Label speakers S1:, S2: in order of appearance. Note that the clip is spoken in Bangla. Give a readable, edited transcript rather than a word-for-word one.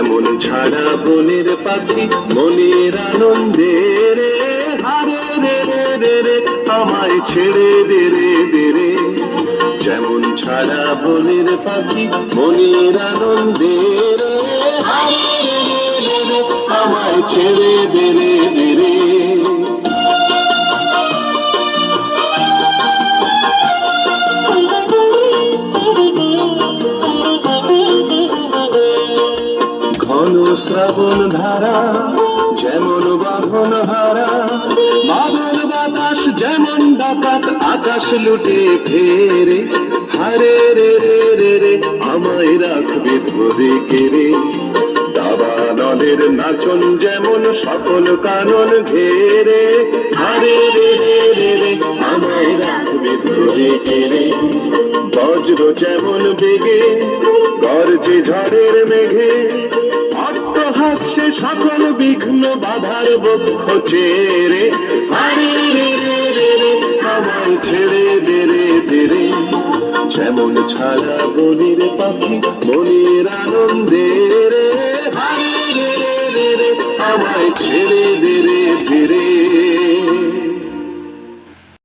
S1: যেমন ছাড়া বনের পাখি মনের আনন্দে রে, হারে রে রে রে রে আমায় ছেড়ে দে রে দে রে। যেমন ছাড়া বনের পাখি মনের আনন্দে রে, হারে রে রে রে রে আমায় ছেড়ে দে রে দে রে। ঘন শ্রাবণ ধারা যেমন বাঁধন হারা, বাদল বাতাস যেমন ডাকাত আকাশ লুটে ফেরে, হারে রে রে রে রে আমায় রাখবে ধরে কেড়ে। দাবানলের নাচন যেমন সকল কানন ঘেরে, হারে রে রে রে রে আমায় রাখবে ধরে কেড়ে। বজ্র যেমন বেগে গর্জে ঝড়ের মেঘে, হাস্যে সকল বিঘ্ন বাধার বক্ষ চেরে, হারে রে রে রে রে আমায় ছেড়ে দে রে দে রে। যেমন ছাড়া বনের পাখি মনের আনন্দে রে, হারে রে রে রে রে আমায় ছেড়ে দে রে দে রে।